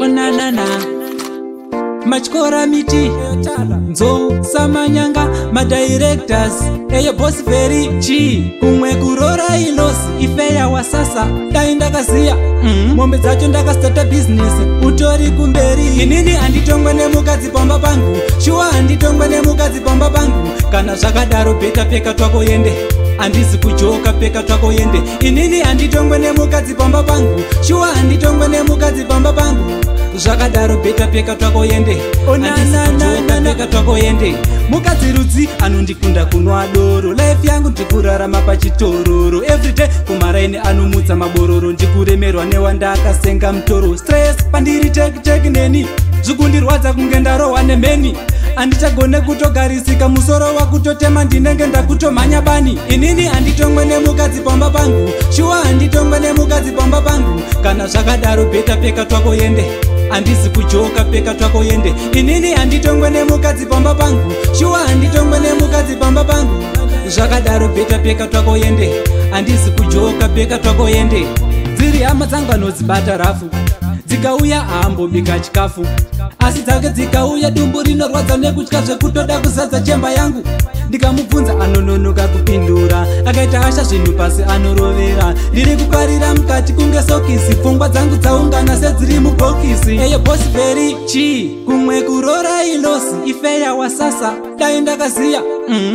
Onanana Machkora miti Nzo samanyanga Madirectors Eye boss very chi Kumwe kurora ilosi Ifeya wa sasa Dainda kasia Mombe zacho ndaka starta business Utori kumberi Inini anditongwene mukazi pamba pangu Shua anditongwene mukazi pamba pangu Kana zvakadaro beta peka twako yende Andisi kujoka peka twako yende Inini anditongwene mukazi pamba pangu Shua anditongwene mukazi pamba pangu Zvakadaro beta peka twako yende peka twako yende Mukazi rudzi anondikunda kunwa doro Life yangu ndikurarama pachitororo Everyday kumaraini anomutsa mabororo Ndikuremerwa newanda akasenga mtoro Stress pandiri tek neni Zvikundirwadza kunge ndarohwa nemeni Andichagone kutogarisika musoro wakutotema ndinenge ndakutomhanya bani Inini anditongwene mukazi pamba pangu Shua anditongwene mukazi pamba pangu Kana zvakadaro beta peka twako yende Andisi kujoka peka twako yende Inini anditongwene mukazi pamba pangu Shua anditongwene mukazi pamba pangu Zvakadaro beta peka twako yende Andisi kujoka peka twako yende Dziri hama dzangano dzibata rafu Dzikauya hambo bika chikafu Asi dzake dzikauya dumbu rinorwadza nekutya zvekutoda kuzadza chemba yangu Ndikamubvunza anononoka kupindura Akaita asha zvinhu pasi anorovera Ndiri kukarira mukati kunge sokisi Pfungwa dzangu dzaungana sedziri mubhokisi Eye boss very chi Kumwe kurora ilosi Ifeya wa sasa Dai ndakaziya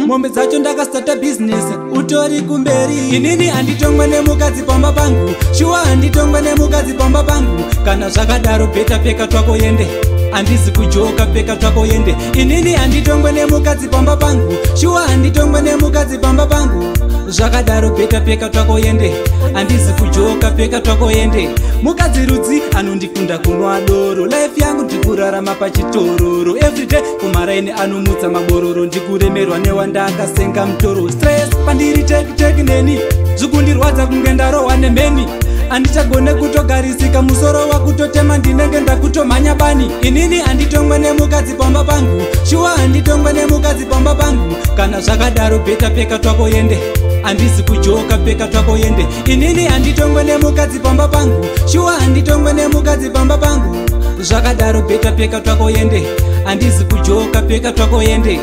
Mombe dzacho ndakastarta business Utori kumberi Inini anditongwene mukazi pamba pangu Shua anditongwene mukazi pamba pangu Kana zvakadaro beta peka twako yende Andisi kujoka peka twako yende Inini anditongwene mukazi pamba pangu Shua anditongwene mukazi pamba pangu Zvakadaro beta peka twako yende Andisi kujoka peka twako yende Mukazi rudzi anondikunda kunwa doro Life yangu ndikurarama pachitororo Everyday kumaraini anomutsa mabororo Ndikuremerwa newanda akasenga mtoro Stress pandiri tek neni Zvikundirwadza kunge ndarohwa nemeni Andichagone kutogarisika musoro wakutotema ndinenge ndakutomhanya bani Inini anditongwene mukazi pamba pangu Shua anditongwene mukazi pamba pangu Kana zvakadaro beta peka twako yende Andisi kujoka peka twako yende Inini anditongwene mukazi pamba pangu Shua anditongwene mukazi pamba pangu Zvakadaro beta peka twako yende Andisi kujoka peka twako yende